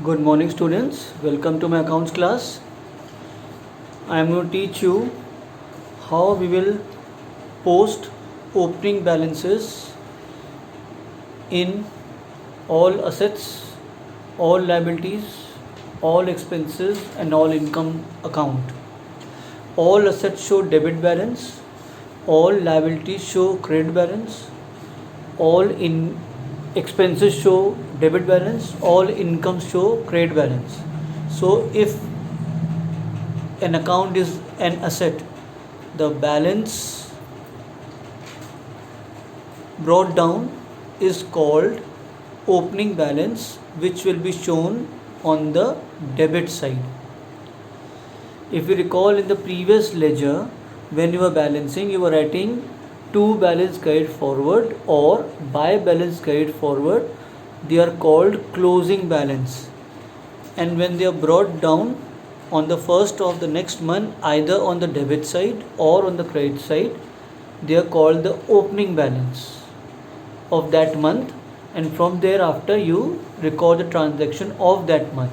Good morning, students. Welcome to my accounts class. I am going to teach you how we will post opening balances in all assets, all liabilities, all expenses, and all income account. All assets show debit balance, all liabilities show credit balance, all expenses show debit balance, all incomes show credit balance. So if an account is an asset, the balance brought down is called opening balance, which will be shown on the debit side. If you recall, in the previous ledger, when you were balancing, you were writing to balance carried forward or by balance carried forward. They are called closing balance, and when they are brought down on the first of the next month, either on the debit side or on the credit side, they are called the opening balance of that month, and from thereafter you record the transaction of that month.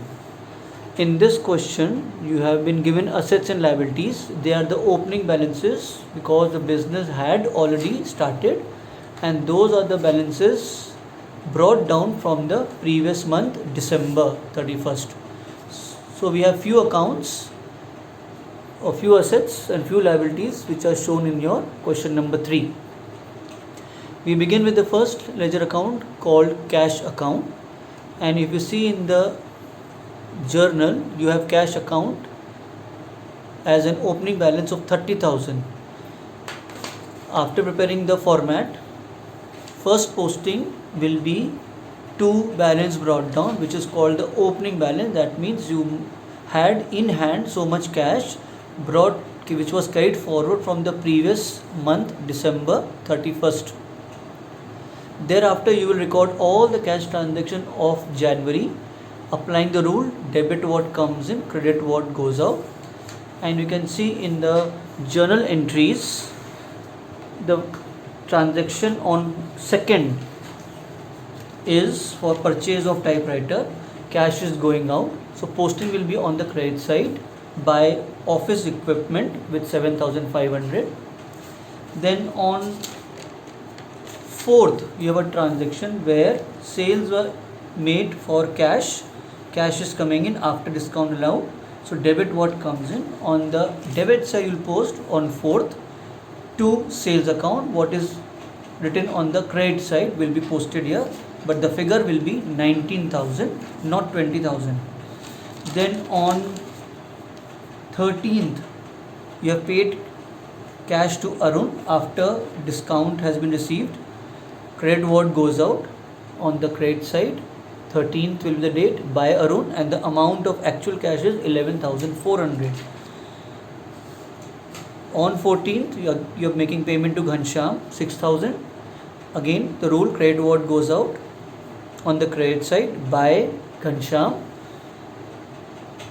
In this question, you have been given assets and liabilities. They are the opening balances because the business had already started, and those are the balances brought down from the previous month, December 31st. So we have few accounts, or few assets and few liabilities which are shown in your question number 3. We begin with the first ledger account called cash account, and if you see in the journal, you have cash account as an opening balance of 30,000. After preparing the format, first posting will be to balance brought down, which is called the opening balance. That means you had in hand so much cash brought, which was carried forward from the previous month, December 31st. Thereafter, you will record all the cash transaction of January, applying the rule debit what comes in, credit what goes out. And you can see in the journal entries, the transaction on 2nd is for purchase of typewriter. Cash is going out, so posting will be on the credit side by office equipment with 7,500. Then on 4th, you have a transaction where sales were made for cash. Cash is coming in after discount allowed, so debit what comes in. On the debit side, you will post on 4th to sales account. What is written on the credit side will be posted here, but the figure will be 19,000, not 20,000. Then on 13th, you have paid cash to Arun after discount has been received. Credit what goes out on the credit side. 13th will be the date by Arun, and the amount of actual cash is 11,400. On 14th, you are making payment to Ghanshyam 6,000. Again, the rule credit what goes out on the credit side by Ghanshyam,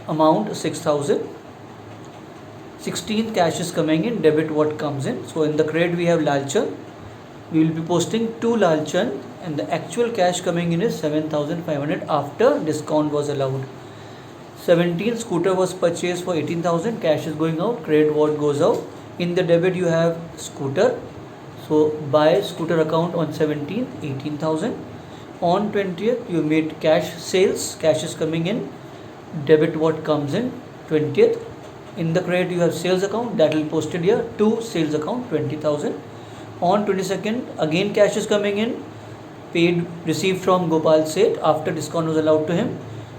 amount 6,000. 16th, cash is coming in, debit what comes in. So in the credit we have Lalchand. We will be posting to Lalchand, and the actual cash coming in is 7,500 after discount was allowed. 17th, scooter was purchased for 18,000. Cash is going out, credit what goes out. In the debit you have scooter, so buy scooter account on 17th, 18,000. On 20th, you made cash sales. Cash is coming in, debit what comes in 20th. In the credit you have sales account, that will be posted here to sales account 20,000. On 22nd, again cash is coming in, paid received from Gopal Seth after discount was allowed to him.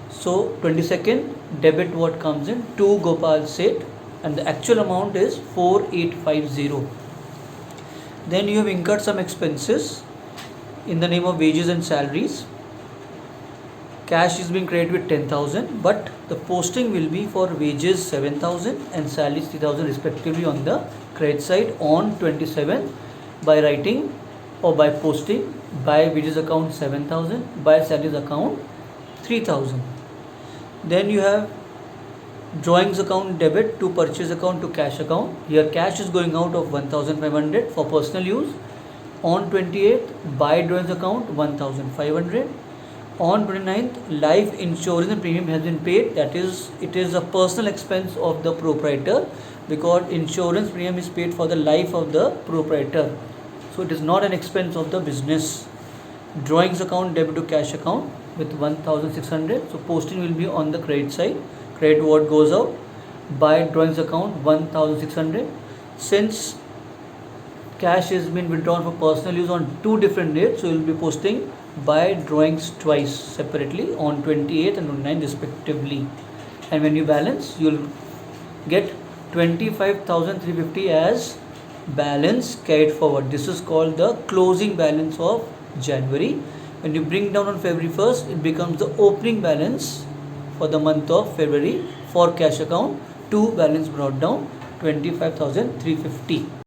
So 22nd, debit what comes in to Gopal Seth, and the actual amount is 4,850. Then you have incurred some expenses in the name of wages and salaries. Cash is being credited with 10,000, but the posting will be for wages 7,000 and salaries 3,000 respectively on the credit side on 27th by writing or by posting by wages account 7,000, by salaries account 3,000. Then you have drawings account debit to purchase account to cash account. Here cash is going out of 1,500 for personal use. On 28th, by drawings account 1,500. On 29th, life insurance premium has been paid. That is, it is a personal expense of the proprietor, because insurance premium is paid for the life of the proprietor. So it is not an expense of the business. Drawings account debit to cash account with 1600. So posting will be on the credit side. Credit what goes out. By drawings account 1600. Since cash has been withdrawn for personal use on 2 different dates, so you will be posting by drawings twice separately on 28th and 29th respectively. And when you balance, you will get 25,350 as balance carried forward. This is called the closing balance of January. When you bring down on February 1st, it becomes the opening balance for the month of February for cash account. 2 balance brought down 25,350.